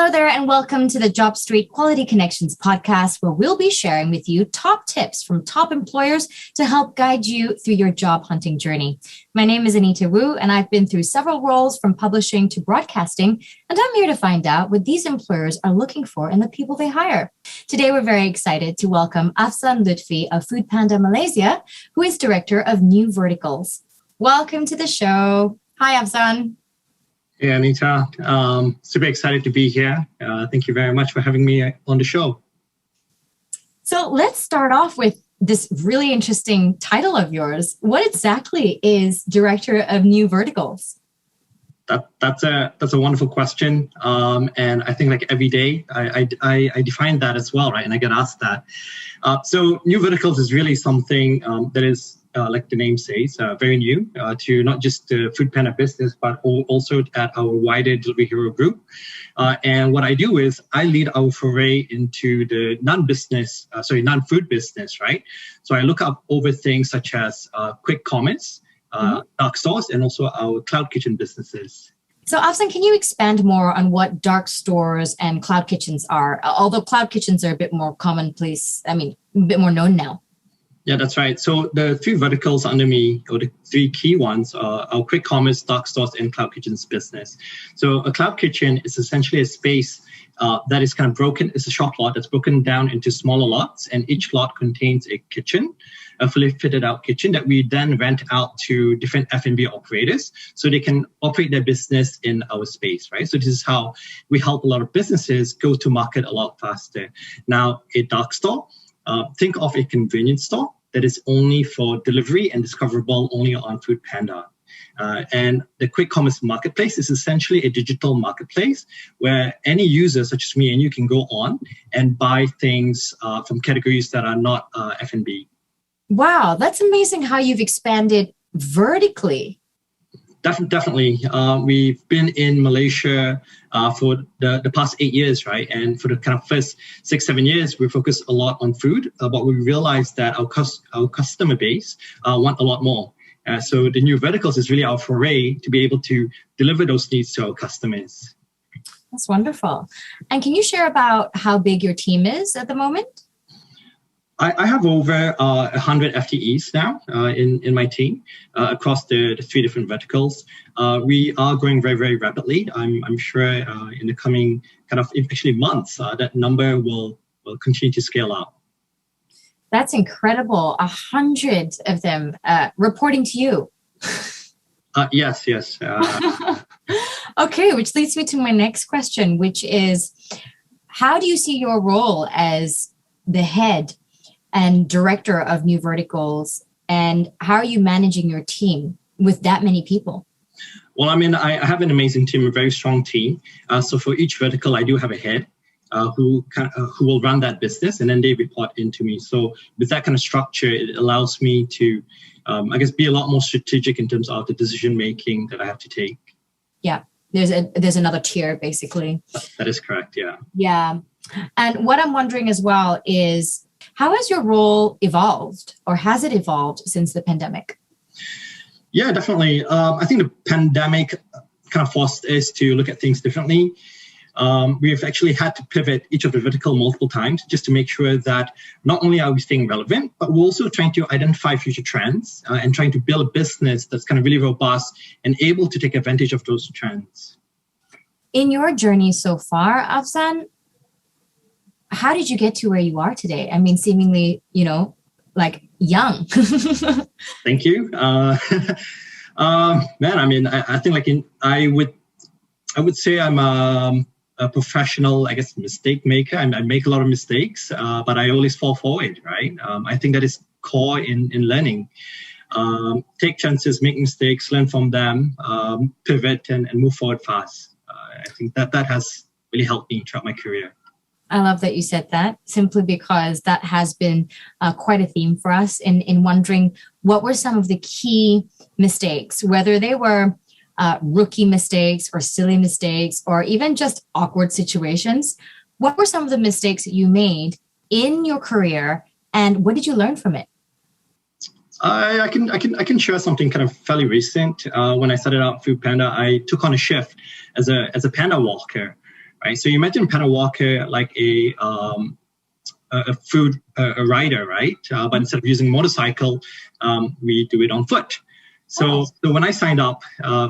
Hello there, and welcome to the JobStreet Quality Connections podcast, where we'll be sharing with you top tips from top employers to help guide you through your job hunting journey. My name is Anita Wu, and I've been through several roles from publishing to broadcasting, and I'm here to find out what these employers are looking for in the people they hire. Today, we're very excited to welcome Afzan of foodpanda Malaysia, who is Director of New Verticals. Welcome to the show. Hi, Afzan. Hey, Anita. Super excited to be here. Thank you very much for having me on the show. So let's start off with this really interesting title of yours. What exactly is Director of New Verticals? That's a wonderful question. And I think like every day, I define that as well, right? And I get asked that. So New Verticals is really something that is, like the name says, very new to not just the foodpanda business, but also at our wider Delivery Hero group. And what I do is I lead our foray into the non-food business, right? So I look up over things such as quick commerce, dark stores, and also our cloud kitchen businesses. So Afzan, can you expand more on what dark stores and cloud kitchens are? Although cloud kitchens are a bit more commonplace, a bit more known now. Yeah, that's right. So the three verticals under me, or the three key ones, are our quick commerce, dark stores, and cloud kitchens business. So a cloud kitchen is essentially a space that is kind of broken. It's a shop lot that's broken down into smaller lots, and each lot contains a kitchen, a fully fitted out kitchen that we then rent out to different F&B operators so they can operate their business in our space, right? So this is how we help a lot of businesses go to market a lot faster. Now, a dark store, think of a convenience store that is only for delivery and discoverable only on foodpanda. And the quick commerce marketplace is essentially a digital marketplace where any user, such as me and you, can go on and buy things from categories that are not F&B. Wow, that's amazing how you've expanded vertically. Definitely. We've been in Malaysia for the past 8 years, right? And for the kind of first 6-7 years, we focused a lot on food, but we realized that our customer base want a lot more. So the New Verticals is really our foray to be able to deliver those needs to our customers. That's wonderful. And can you share about how big your team is at the moment? I have over 100 FTEs now in my team across the three different verticals. We are growing very, very rapidly. I'm sure in the coming kind of actually months, that number will continue to scale up. That's incredible. 100 of them reporting to you. Yes. Okay, which leads me to my next question, which is, how do you see your role as the head and director of New Verticals, and how are you managing your team with that many people? Well, I have an amazing team, a very strong team. So for each vertical, I do have a head who will run that business, and then they report into me. So with that kind of structure, it allows me to, be a lot more strategic in terms of the decision making that I have to take. Yeah, there's another tier, basically. That is correct. Yeah. Yeah, and what I'm wondering as well is, how has your role evolved, or has it evolved since the pandemic? Yeah, definitely. I think the pandemic kind of forced us to look at things differently. We've actually had to pivot each of the vertical multiple times just to make sure that not only are we staying relevant, but we're also trying to identify future trends and trying to build a business that's kind of really robust and able to take advantage of those trends. In your journey so far, Afzan, how did you get to where you are today? Seemingly, like young. Thank you. I think I would say I'm a professional, mistake maker. I make a lot of mistakes, but I always fall forward, right? I think that is core in learning. Take chances, make mistakes, learn from them, pivot and move forward fast. I think that has really helped me throughout my career. I love that you said that, simply because that has been quite a theme for us in wondering what were some of the key mistakes, whether they were rookie mistakes or silly mistakes or even just awkward situations. What were some of the mistakes that you made in your career, and what did you learn from it? I can share something kind of fairly recent. When I started out foodpanda, I took on a shift as a panda walker. right? So you imagine Panda Walker like a rider, right? But instead of using motorcycle, we do it on foot. So when I signed up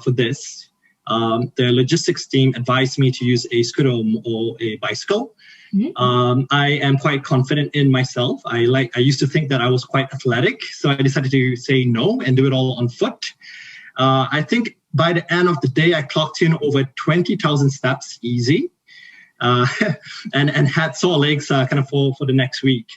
for this, the logistics team advised me to use a scooter or a bicycle. I am quite confident in myself. I used to think that I was quite athletic, so I decided to say no and do it all on foot. I think by the end of the day, I clocked in over 20,000 steps easy, and had sore legs kind of for the next week.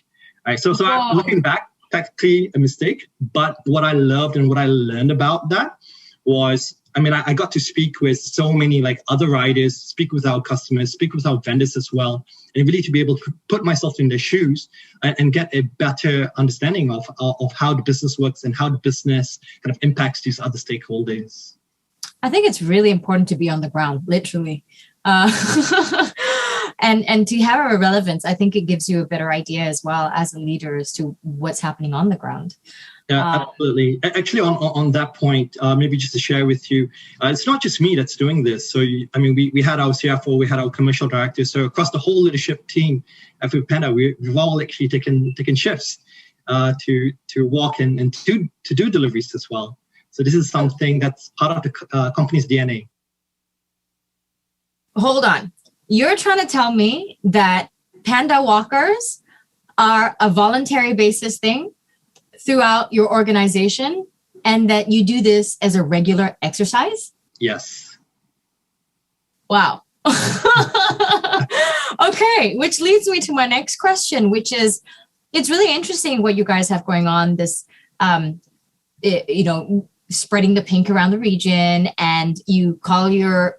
Right. So I'm looking back, technically a mistake, but what I loved and what I learned about that was, I got to speak with so many like other riders, speak with our customers, speak with our vendors as well, and really to be able to put myself in their shoes and get a better understanding of how the business works and how the business kind of impacts these other stakeholders. I think it's really important to be on the ground, literally. And to have a relevance, I think it gives you a better idea as well as a leader as to what's happening on the ground. Yeah, absolutely. Actually, on that point, maybe just to share with you, it's not just me that's doing this. So, we had our CFO, we had our commercial director. So across the whole leadership team at foodpanda, we've all actually taken shifts to walk and to do deliveries as well. So this is something that's part of the company's DNA. Hold on. You're trying to tell me that Panda Walkers are a voluntary basis thing throughout your organization and that you do this as a regular exercise? Yes. Wow. Okay, which leads me to my next question, which is, it's really interesting what you guys have going on, this, spreading the pink around the region, and you call your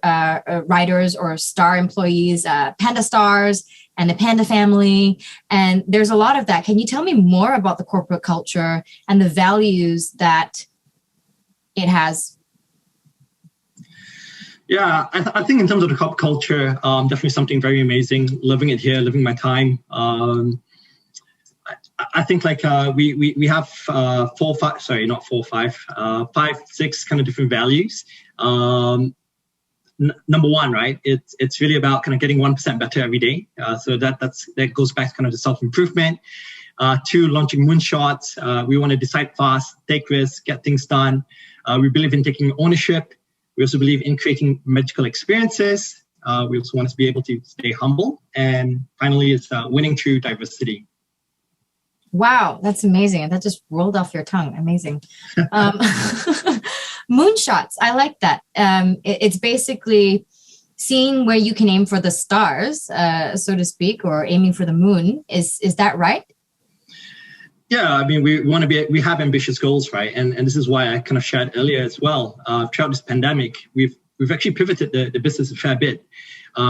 riders or star employees Panda Stars and the Panda family. And there's a lot of that. Can you tell me more about the corporate culture and the values that it has? Yeah, I think in terms of the corporate culture, definitely something very amazing. Living it here, living my time. I think like we have 5, 6 kind of different values. Number one, right? It's really about kind of getting 1% better every day. So that goes back to kind of the self-improvement. 2, launching moonshots. We want to decide fast, take risks, get things done. We believe in taking ownership. We also believe in creating magical experiences. We also want to be able to stay humble. And finally, it's winning through diversity. Wow, that's amazing. That just rolled off your tongue. Amazing. Moonshots. I like that. It's basically seeing where you can aim for the stars, so to speak, or aiming for the moon. Is that right? Yeah, we have ambitious goals, right? And this is why I kind of shared earlier as well. Throughout this pandemic, we've actually pivoted the business a fair bit.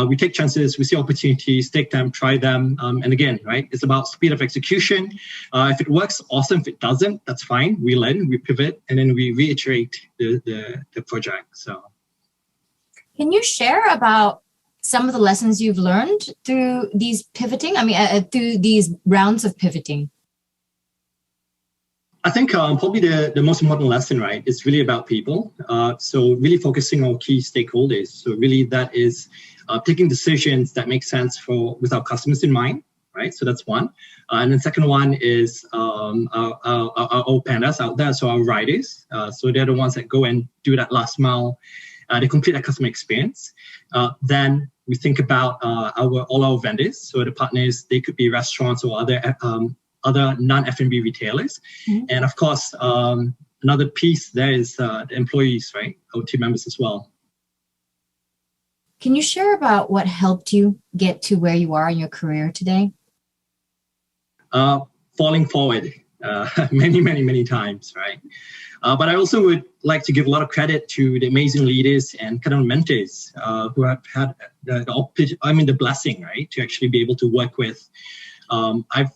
We take chances, we see opportunities, take them, try them. And again, right, it's about speed of execution. If it works, awesome. If it doesn't, that's fine. We learn, we pivot, and then we reiterate the project. So, can you share about some of the lessons you've learned through these pivoting? Through these rounds of pivoting? I think probably the most important lesson, right, is really about people. So really focusing on key stakeholders. So really that is taking decisions that make sense with our customers in mind, right? So that's one. And then second one is our old pandas out there, so our riders. So they're the ones that go and do that last mile. They complete that customer experience. Then we think about all our vendors. So the partners, they could be restaurants or other non-F&B retailers. Mm-hmm. And of course, another piece there is the employees, right? Our team members as well. Can you share about what helped you get to where you are in your career today? Falling forward many times, right? But I also would like to give a lot of credit to the amazing leaders and kind of mentors who have had the blessing, right, to actually be able to work with. I've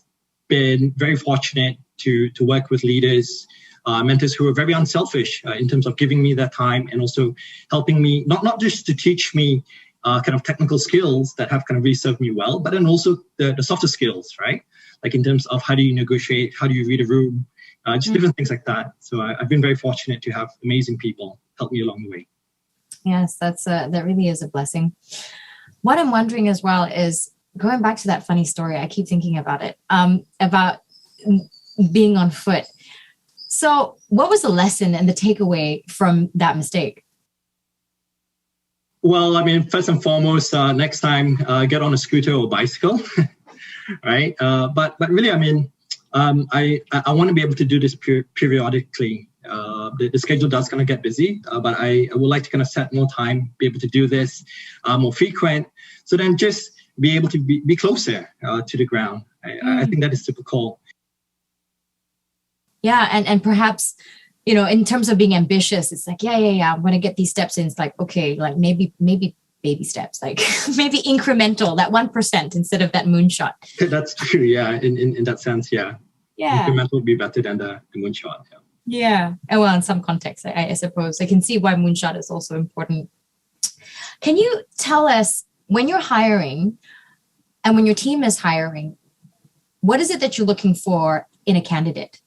been very fortunate to work with leaders, mentors who are very unselfish in terms of giving me that time and also helping me, not just to teach me kind of technical skills that have kind of really served me well, but then also the softer skills, right? Like in terms of how do you negotiate, how do you read a room, just different things like that. So I've been very fortunate to have amazing people help me along the way. Yes, that really is a blessing. what I'm wondering as well is going back to that funny story. I keep thinking about it, about being on foot. So what was the lesson and the takeaway from that mistake? Well, I mean, first and foremost, next time, get on a scooter or bicycle, right? But really, I mean, I want to be able to do this periodically. The schedule does kind of get busy, but I would like to kind of set more time, be able to do this more frequent, so then just be able to be closer to the ground. I think that is super cool. Yeah, and perhaps, you know, in terms of being ambitious, it's like, yeah, I'm going to get these steps in. It's like, okay, like maybe baby steps, like maybe incremental, that 1% instead of that moonshot. That's true. Yeah. In that sense. Yeah. Yeah. Incremental would be better than the moonshot. Yeah. Yeah. Well, in some contexts, I suppose I can see why moonshot is also important. Can you tell us, when you're hiring and when your team is hiring, what is it that you're looking for in a candidate?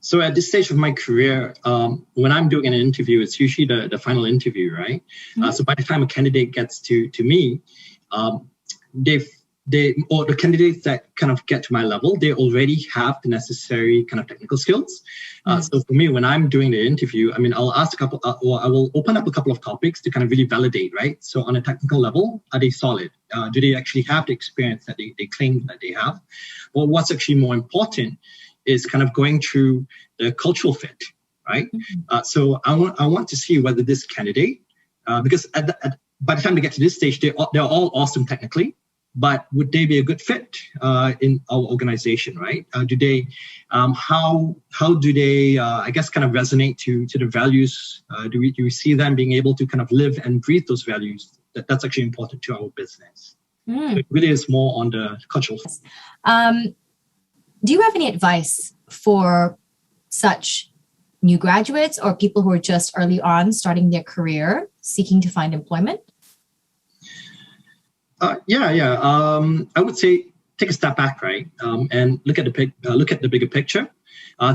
So at this stage of my career, when I'm doing an interview, it's usually the final interview, right? Mm-hmm. So by the time a candidate gets to me, the candidates that kind of get to my level, they already have the necessary kind of technical skills. Mm-hmm. So for me, when I'm doing the interview, I mean, I'll ask a couple, or I will open up a couple of topics to kind of really validate, right? So on a technical level, are they solid? Do they actually have the experience that they claim that they have? Well, what's actually more important is kind of going through the cultural fit, right? Mm-hmm. So I want to see whether this candidate, because by the time they get to this stage, they're all awesome technically, but would they be a good fit in our organization, right? Do they, how do they, I guess, kind of resonate to the values? Do we see them being able to kind of live and breathe those values? That's actually important to our business. So it really is more on the cultural fit. Do you have any advice for such new graduates or people who are just early on starting their career, seeking to find employment? Yeah. I would say take a step back, right, and look at the bigger picture.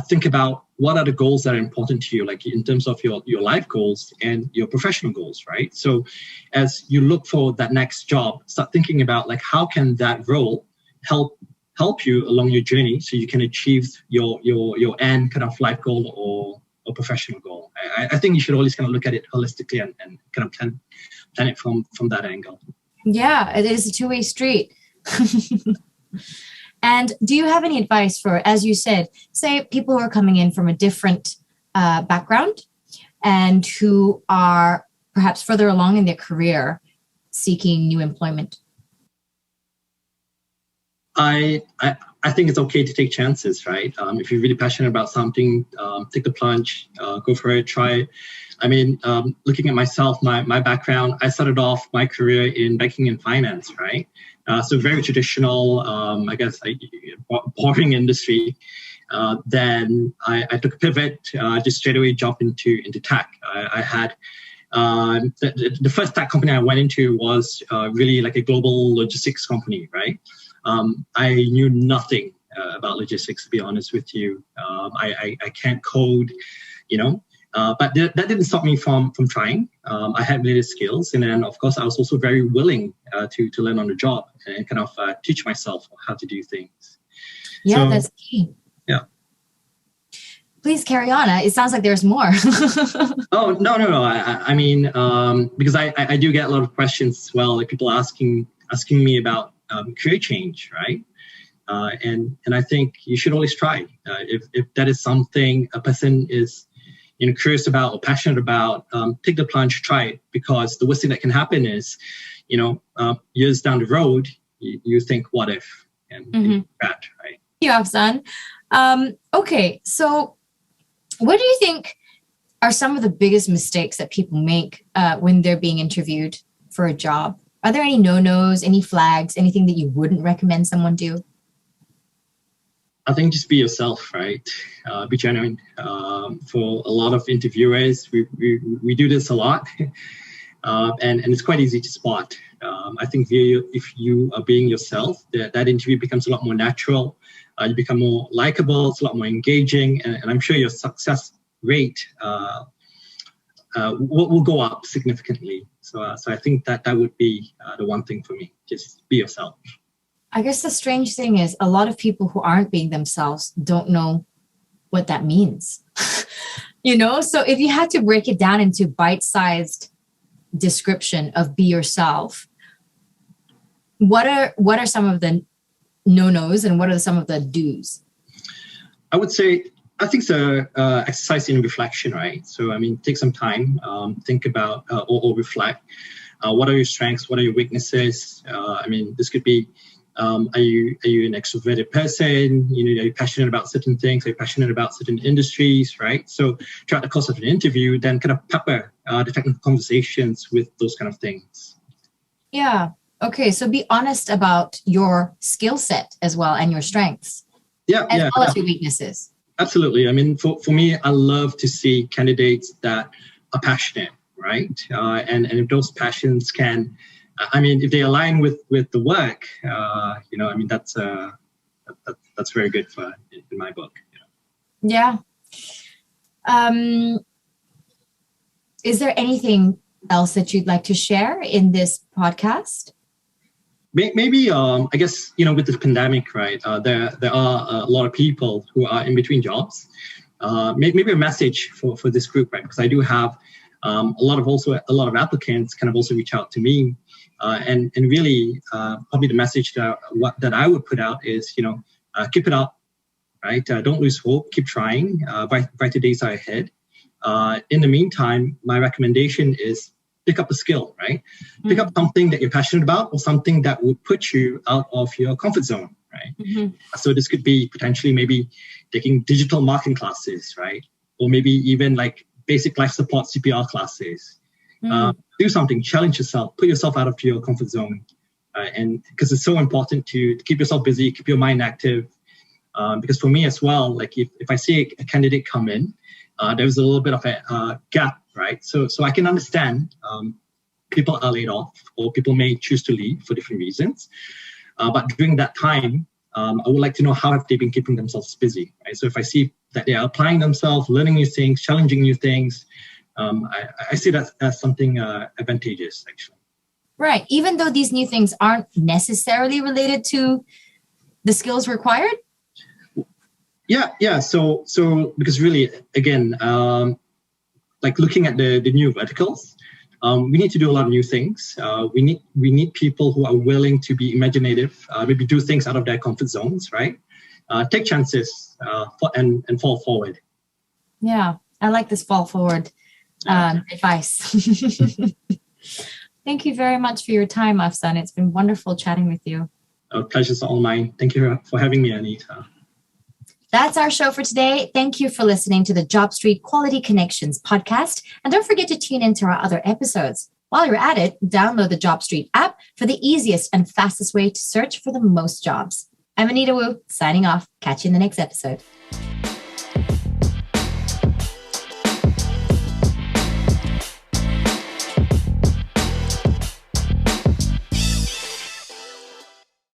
Think about what are the goals that are important to you, like in terms of your life goals and your professional goals, right? So as you look for that next job, start thinking about like how can that role help you along your journey so you can achieve your end kind of life goal or professional goal. I think you should always kind of look at it holistically and kind of plan it from that angle. Yeah, it is a two-way street. And do you have any advice for, as you said, say people who are coming in from a different background and who are perhaps further along in their career seeking new employment? I think it's okay to take chances, right? If you're really passionate about something, take the plunge, go for it, try it. I mean, looking at myself, my background, I started off my career in banking and finance, right? So very traditional, I guess, boring industry. Then I took a pivot, just straight away jumped into tech. I had the first tech company I went into was really like a global logistics company, right? I knew nothing about logistics, to be honest with you. I can't code, but that didn't stop me from trying. I had related skills. And then, of course, I was also very willing to learn on the job and kind of teach myself how to do things. Yeah, so, that's key. Yeah. Please carry on. It sounds like there's more. Oh, no. I mean, because I do get a lot of questions as well, like people asking me about career change, right? And I think you should always try. If that is something a person is curious about or passionate about, take the plunge, try it, because the worst thing that can happen is, years down the road, you think, what if? And bad, right? Thank you, Afzan. Okay, so what do you think are some of the biggest mistakes that people make when they're being interviewed for a job? Are there any no-nos, any flags, anything that you wouldn't recommend someone do? I think just be yourself, right? Be genuine. For a lot of interviewers, we do this a lot, and it's quite easy to spot. I think if you are being yourself, that interview becomes a lot more natural. You become more likable. It's a lot more engaging, and I'm sure your success rate will go up significantly. So I think that would be the one thing for me. Just be yourself. I guess the strange thing is a lot of people who aren't being themselves don't know what that means. So if you had to break it down into bite-sized description of be yourself, what are some of the no-nos and what are some of the do's? I would say, I think it's exercise in reflection, right? So, take some time, think about or reflect. What are your strengths? What are your weaknesses? This could be, are you an extroverted person? Are you passionate about certain things? Are you passionate about certain industries, right? So throughout the course of an interview, then kind of pepper the technical conversations with those kind of things. Yeah. Okay. So be honest about your skill set as well and your strengths. Yeah. As well as your weaknesses. Absolutely. For me, I love to see candidates that are passionate, right? And if those passions can, if they align with the work, that's very good in my book. Yeah. Is there anything else that you'd like to share in this podcast? Maybe, I guess, with the pandemic, right, there are a lot of people who are in between jobs. Maybe a message for this group, right? Because I do have a lot of applicants kind of also reach out to me. And really, probably the message that I would put out is, keep it up, right? Don't lose hope. Keep trying. Brighter days are ahead. In the meantime, my recommendation is pick up a skill, right? Pick up something that you're passionate about or something that would put you out of your comfort zone, right? Mm-hmm. So this could be potentially maybe taking digital marketing classes, right? Or maybe even like basic life support CPR classes. Do something, challenge yourself, put yourself out of your comfort zone. And because it's so important to keep yourself busy, keep your mind active. Because for me as well, like if I see a candidate come in, there's a little bit of a gap, right? So I can understand people are laid off or people may choose to leave for different reasons. But during that time, I would like to know how have they been keeping themselves busy, right? So if I see that they are applying themselves, learning new things, challenging new things, I see that as something advantageous, actually. Right. Even though these new things aren't necessarily related to the skills required? Yeah. So because really, again, like looking at the new verticals, we need to do a lot of new things. We need people who are willing to be imaginative, maybe do things out of their comfort zones, right? Take chances and fall forward. Yeah, I like this fall forward advice. Thank you very much for your time, Afzan. It's been wonderful chatting with you. Pleasure's all mine. Thank you for having me, Anita. That's our show for today. Thank you for listening to the JobStreet Quality Connections podcast. And don't forget to tune into our other episodes. While you're at it, download the JobStreet app for the easiest and fastest way to search for the most jobs. I'm Anita Wu, signing off. Catch you in the next episode.